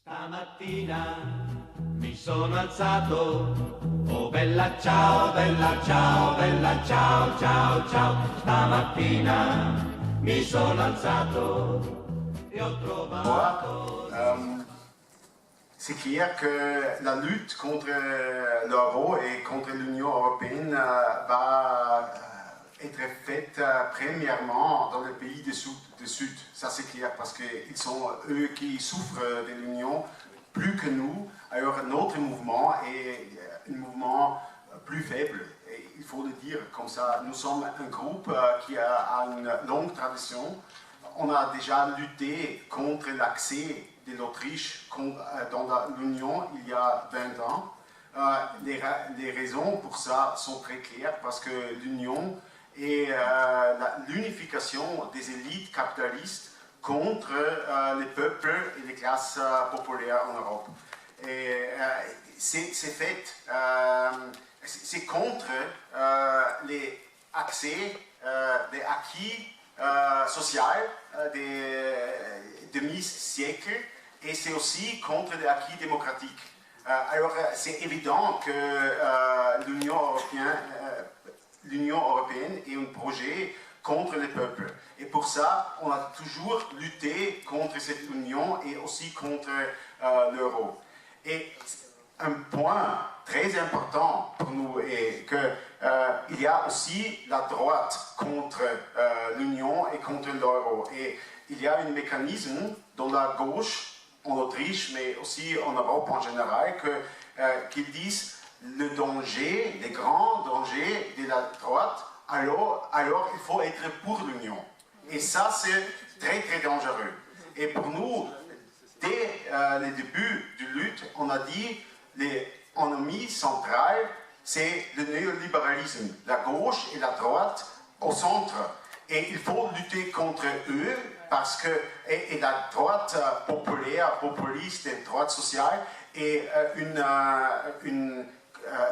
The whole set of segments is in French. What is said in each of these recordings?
Stamattina mi sono alzato, oh bella ciao, bella ciao, bella ciao, ciao, ciao. Stamattina mi sono alzato et ho trovato... C'est clair que la lutte contre l'euro et contre l'Union européenne va être faite premièrement dans les pays du Sud. Ça c'est clair parce que ils sont eux qui souffrent de l'Union plus que nous. Alors notre mouvement est un mouvement plus faible. Et il faut le dire comme ça. Nous sommes un groupe qui a une longue tradition. On a déjà lutté contre l'accès de l'Autriche dans l'Union il y a 20 ans. Les raisons pour ça sont très claires parce que l'Union est l'unification des élites capitalistes contre les peuples et les classes populaires en Europe. Et c'est contre les accès, des acquis sociaux des demi-siècles et c'est aussi contre les acquis démocratiques. Alors c'est évident que l'Union européenne est un projet contre les peuples. Et pour ça, on a toujours lutté contre cette union et aussi contre l'euro. Et un point très important pour nous est qu'il y a aussi la droite contre l'union et contre l'euro. Et il y a un mécanisme dans la gauche, en Autriche, mais aussi en Europe en général, qu'ils disent le danger, les grands dangers de la droite, alors il faut être pour l'union. Et ça, c'est très très dangereux. Et pour nous, dès le début du lutte, on a dit l'ennemi central, c'est le néolibéralisme, la gauche et la droite au centre. Et il faut lutter contre eux parce que et la droite populaire, populiste et droite sociale est une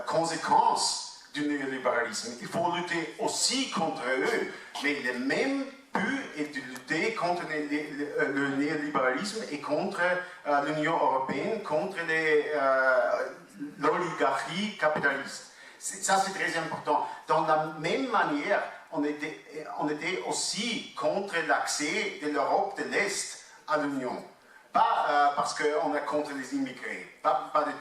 conséquence du néolibéralisme. Il faut lutter aussi contre eux, mais le même but est de lutter contre le néolibéralisme et contre l'Union européenne, contre l'oligarchie capitaliste. Ça, c'est très important. Dans la même manière, on était aussi contre l'accès de l'Europe de l'Est à l'Union. Pas parce qu'on est contre les immigrés, pas du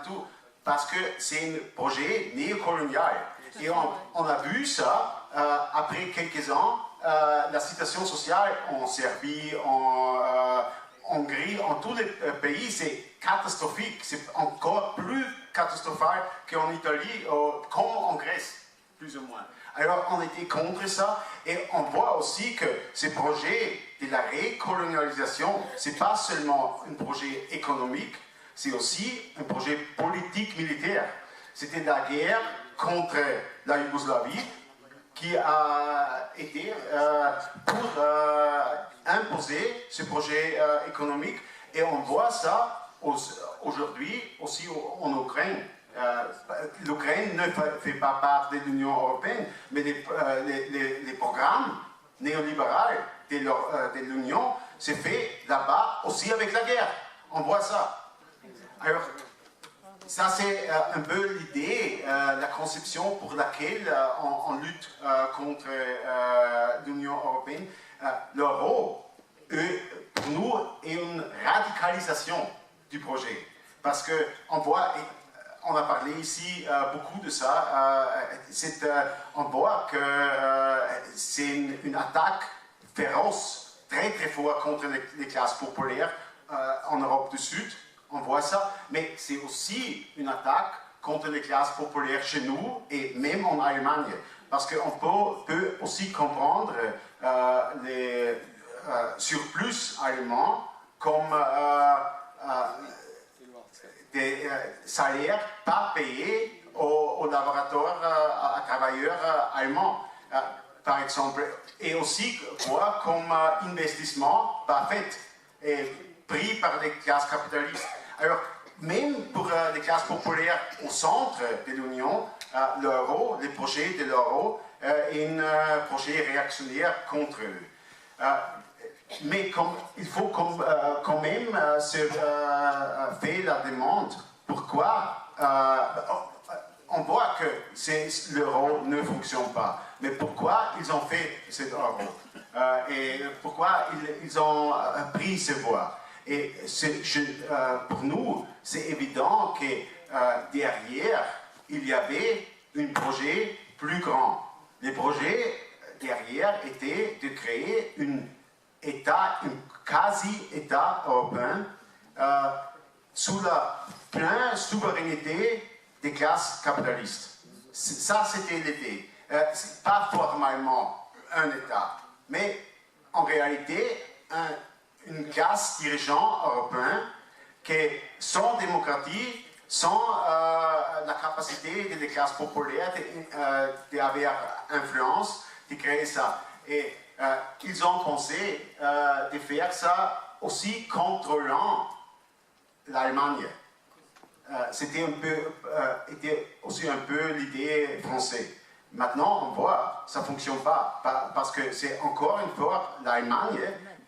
tout, parce que c'est un projet néocolonial. Et on a vu ça après quelques ans, la situation sociale en Serbie, en Hongrie, en tous les pays, c'est catastrophique. C'est encore plus catastrophique qu'en Italie, comme en Grèce, plus ou moins. Alors on était contre ça et on voit aussi que ce projet de la recolonialisation, ce n'est pas seulement un projet économique, c'est aussi un projet politique militaire. C'était la guerre contre la Yougoslavie qui a été pour imposer ce projet économique et on voit ça aujourd'hui aussi en Ukraine. L'Ukraine ne fait pas part de l'Union européenne, mais les programmes néolibéraux de l'Union se fait là-bas aussi avec la guerre. On voit ça. Alors, ça c'est un peu l'idée, la conception pour laquelle on lutte contre l'Union européenne. L'euro, pour nous, est une radicalisation du projet. Parce qu'on voit... On a parlé ici beaucoup de ça. On voit que c'est une attaque féroce, très très forte contre les classes populaires en Europe du Sud. On voit ça. Mais c'est aussi une attaque contre les classes populaires chez nous et même en Allemagne. Parce qu'on peut aussi comprendre les surplus allemands comme... des salaires pas payés aux laboratoires, à travailleurs allemands, par exemple. Et aussi quoi comme investissement pas fait et pris par les classes capitalistes. Alors, même pour les classes populaires au centre de l'Union, l'euro, les projets de l'euro, est un projet réactionnaire contre eux. mais il faut quand même se faire la demande. Pourquoi on voit que l'euro ne fonctionne pas, mais pourquoi ils ont fait cet euro et pourquoi ils ont pris ces voies. Et pour nous, c'est évident que derrière, il y avait un projet plus grand. Le projet derrière était de créer un quasi-État européen sous la pleine souveraineté des classes capitalistes. Ça, c'était l'idée. Pas formellement un État, mais en réalité, une classe dirigeante européenne qui, sans démocratie, sans la capacité des classes populaires d'avoir influence, de créer ça. Et ils ont pensé de faire ça aussi contrôlant l'Allemagne. C'était aussi un peu l'idée française. Maintenant, on voit, ça ne fonctionne pas, parce que c'est encore une fois l'Allemagne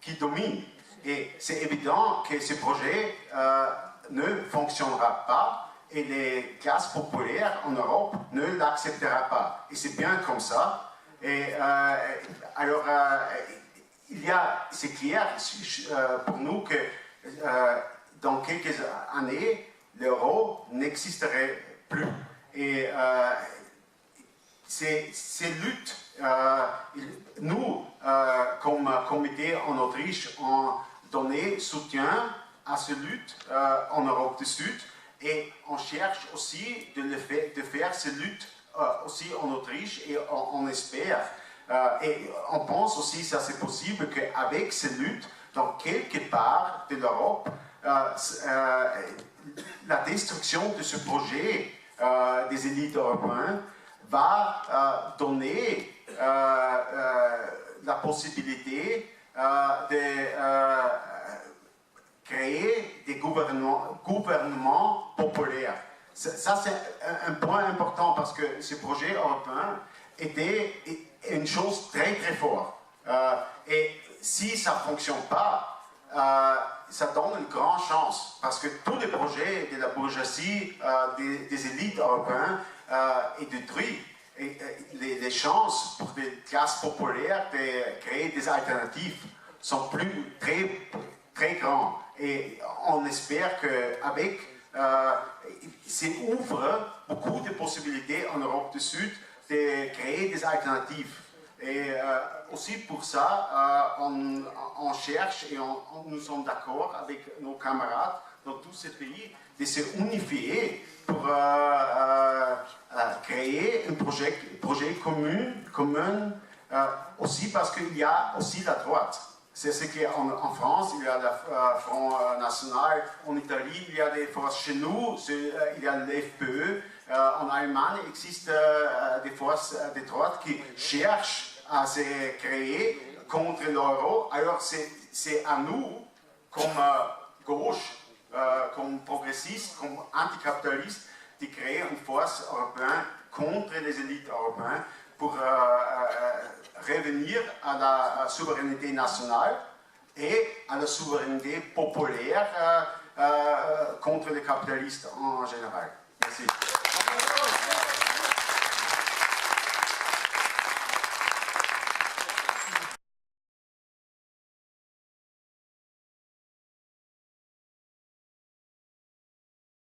qui domine. Et c'est évident que ce projet ne fonctionnera pas et les classes populaires en Europe ne l'accepteront pas. Et c'est bien comme ça. Et alors, c'est clair pour nous que dans quelques années, l'euro n'existerait plus. Et ces luttes, nous, comme comité en Autriche, on donné soutien à ces luttes en Europe du Sud et on cherche aussi de faire ces luttes aussi en Autriche et on espère et on pense aussi que c'est possible qu'avec ces luttes, dans quelque part de l'Europe, la destruction de ce projet des élites européennes va donner la possibilité de créer des gouvernements populaires. Ça, c'est un point important parce que ce projet européen était une chose très très forte. Et si ça ne fonctionne pas, ça donne une grande chance parce que tous les projets de la bourgeoisie, des élites européennes, est détruit. Et les chances pour les classes populaires de créer des alternatives sont très, très grandes. Et on espère qu'avec, ça ouvre beaucoup de possibilités en Europe du Sud de créer des alternatives. Et aussi pour ça, on cherche et nous sommes d'accord avec nos camarades dans tous ces pays de se unifier pour créer un projet commun aussi parce qu'il y a aussi la droite. C'est ce qu'en France, il y a le Front National, en Italie, il y a des forces chez nous, il y a le FPÖ, en Allemagne, il existe des forces de droite qui cherchent à se créer contre l'euro. Alors c'est à nous, comme gauche, comme progressistes, comme anticapitalistes, de créer une force européenne contre les élites européennes pour revenir à la souveraineté nationale et à la souveraineté populaire contre les capitalistes en général. Merci.